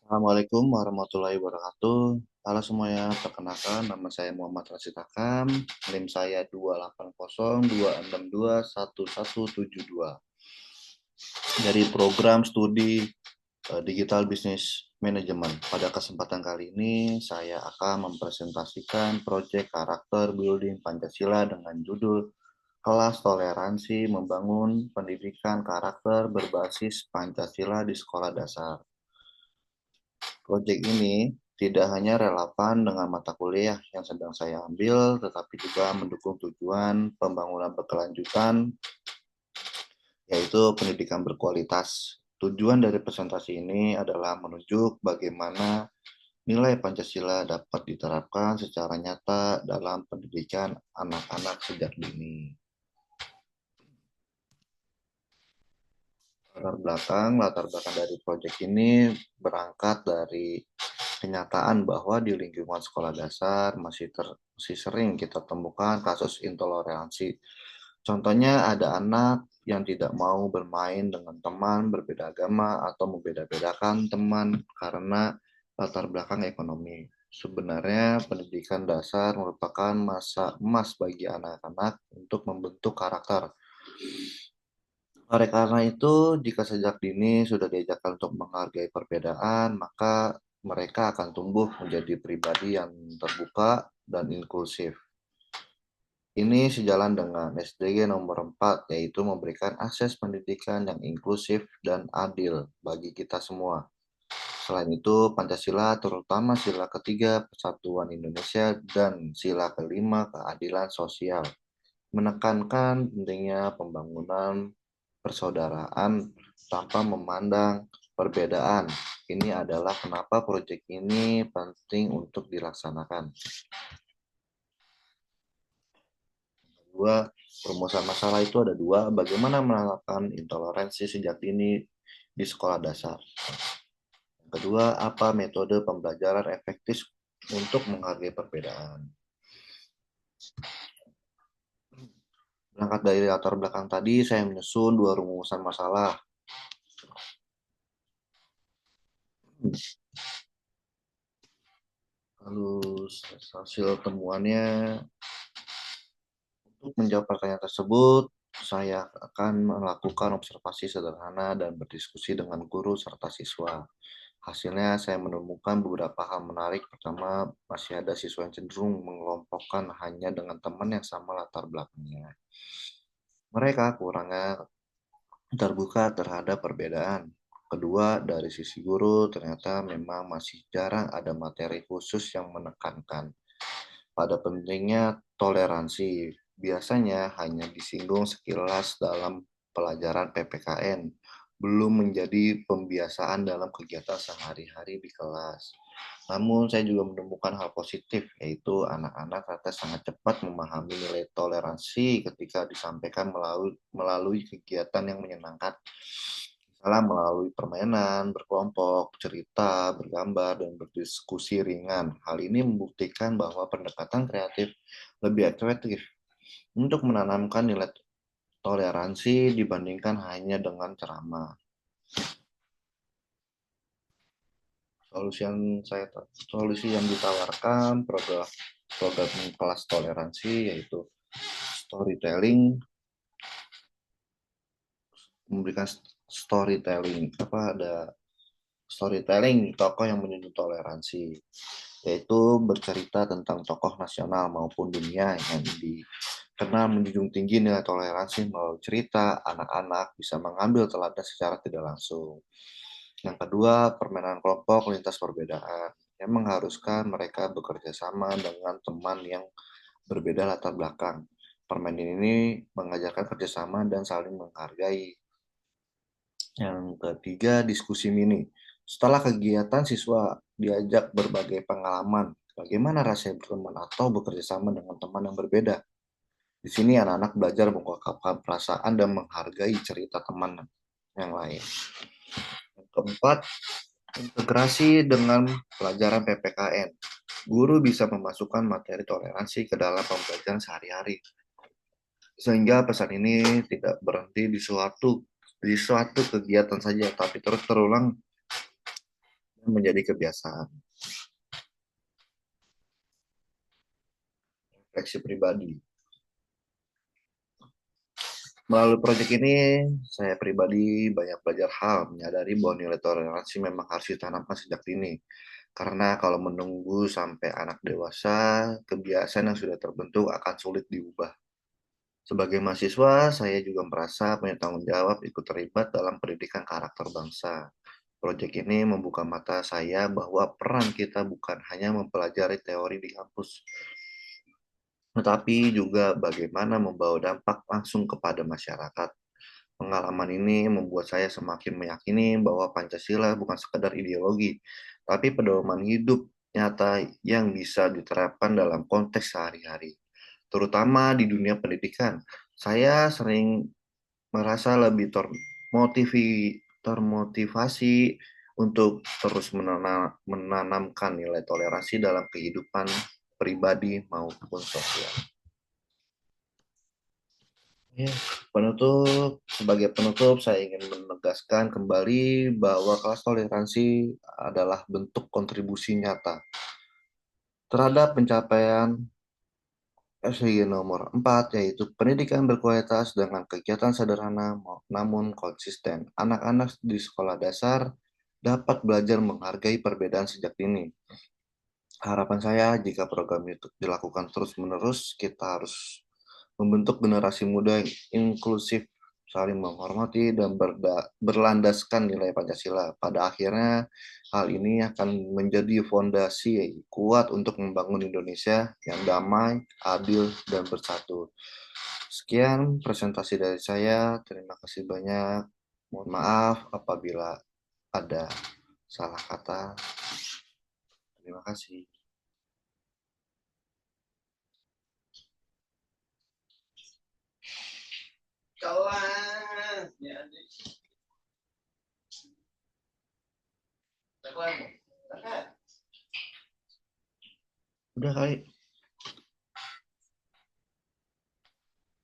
Assalamualaikum warahmatullahi wabarakatuh. Halo semuanya, perkenalkan nama saya Muhammad Rashid Hakam, NIM saya 28026211172 dari program studi Digital Business Management. Pada kesempatan kali ini saya akan mempresentasikan proyek karakter building Pancasila dengan judul Kelas Toleransi Membangun Pendidikan Karakter Berbasis Pancasila di Sekolah Dasar. Proyek ini tidak hanya relevan dengan mata kuliah yang sedang saya ambil, tetapi juga mendukung tujuan pembangunan berkelanjutan, yaitu pendidikan berkualitas. Tujuan dari presentasi ini adalah menunjuk bagaimana nilai Pancasila dapat diterapkan secara nyata dalam pendidikan anak-anak sejak dini. Latar belakang dari proyek ini berangkat dari kenyataan bahwa di lingkungan sekolah dasar masih sering kita temukan kasus intoleransi. Contohnya ada anak yang tidak mau bermain dengan teman berbeda agama atau membeda-bedakan teman karena latar belakang ekonomi. Sebenarnya pendidikan dasar merupakan masa emas bagi anak-anak untuk membentuk karakter. Oleh karena itu, jika sejak dini sudah diajarkan untuk menghargai perbedaan, maka mereka akan tumbuh menjadi pribadi yang terbuka dan inklusif. Ini sejalan dengan SDG nomor 4, yaitu memberikan akses pendidikan yang inklusif dan adil bagi kita semua. Selain itu, Pancasila, terutama sila ketiga Persatuan Indonesia dan sila kelima keadilan sosial, menekankan pentingnya pembangunan persaudaraan tanpa memandang perbedaan. Ini adalah kenapa proyek ini penting untuk dilaksanakan. Dua, perumusan masalah itu ada dua. Bagaimana menerapkan intoleransi sejak dini di sekolah dasar. Yang kedua, apa metode pembelajaran efektif untuk menghargai perbedaan. Berangkat dari latar belakang tadi, saya menyusun dua rumusan masalah. Lalu hasil temuannya, untuk menjawab pertanyaan tersebut, saya akan melakukan observasi sederhana dan berdiskusi dengan guru serta siswa. Hasilnya saya menemukan beberapa hal menarik. Pertama, masih ada siswa yang cenderung mengelompokkan hanya dengan teman yang sama latar belakangnya. Mereka kurangnya terbuka terhadap perbedaan. Kedua, dari sisi guru, ternyata memang masih jarang ada materi khusus yang menekankan pada pentingnya toleransi. Biasanya hanya disinggung sekilas dalam pelajaran PPKN, belum menjadi pembiasaan dalam kegiatan sehari-hari di kelas. Namun saya juga menemukan hal positif, yaitu anak-anak ternyata sangat cepat memahami nilai toleransi ketika disampaikan melalui kegiatan yang menyenangkan. Misalnya melalui permainan, berkelompok, cerita, bergambar, dan berdiskusi ringan. Hal ini membuktikan bahwa pendekatan kreatif lebih efektif untuk menanamkan nilai toleransi dibandingkan hanya dengan ceramah. Solusi yang ditawarkan program kelas toleransi yaitu storytelling, memberikan storytelling ada storytelling tokoh yang menunjukkan toleransi, yaitu bercerita tentang tokoh nasional maupun dunia yang dikenal menjunjung tinggi nilai toleransi. Melalui cerita, anak-anak bisa mengambil teladan secara tidak langsung. Yang kedua, permainan kelompok lintas perbedaan yang mengharuskan mereka bekerja sama dengan teman yang berbeda latar belakang. Permainan ini mengajarkan kerjasama dan saling menghargai. Yang ketiga, diskusi mini. Setelah kegiatan, siswa diajak berbagai pengalaman. Bagaimana rasanya berteman atau bekerja sama dengan teman yang berbeda. Di sini anak-anak belajar mengungkapkan perasaan dan menghargai cerita teman yang lain. Yang keempat, integrasi dengan pelajaran PPKN. Guru bisa memasukkan materi toleransi ke dalam pembelajaran sehari-hari. Sehingga pesan ini tidak berhenti di suatu di suatu kegiatan saja, tapi terus terulang menjadi kebiasaan. Refleksi pribadi. Melalui proyek ini, saya pribadi banyak belajar hal, menyadari bahwa nilai toleransi memang harus ditanamkan sejak dini. Karena kalau menunggu sampai anak dewasa, kebiasaan yang sudah terbentuk akan sulit diubah. Sebagai mahasiswa, saya juga merasa punya tanggung jawab ikut terlibat dalam pendidikan karakter bangsa. Proyek ini membuka mata saya bahwa peran kita bukan hanya mempelajari teori di kampus, tetapi juga bagaimana membawa dampak langsung kepada masyarakat. Pengalaman ini membuat saya semakin meyakini bahwa Pancasila bukan sekedar ideologi, tapi pedoman hidup nyata yang bisa diterapkan dalam konteks sehari-hari. Terutama di dunia pendidikan, saya sering merasa lebih termotivasi untuk terus menanamkan nilai toleransi dalam kehidupan pribadi maupun sosial. Ya, sebagai penutup, saya ingin menegaskan kembali bahwa kelas toleransi adalah bentuk kontribusi nyata terhadap pencapaian SDG nomor 4, yaitu pendidikan berkualitas dengan kegiatan sederhana namun konsisten. Anak-anak di sekolah dasar dapat belajar menghargai perbedaan sejak dini. Harapan saya, jika program itu dilakukan terus-menerus, kita harus membentuk generasi muda yang inklusif, saling menghormati, dan berlandaskan nilai Pancasila. Pada akhirnya, hal ini akan menjadi fondasi kuat untuk membangun Indonesia yang damai, adil, dan bersatu. Sekian presentasi dari saya. Terima kasih banyak. Mohon maaf apabila ada salah kata. Terima kasih. Kawan, ya, udah kali.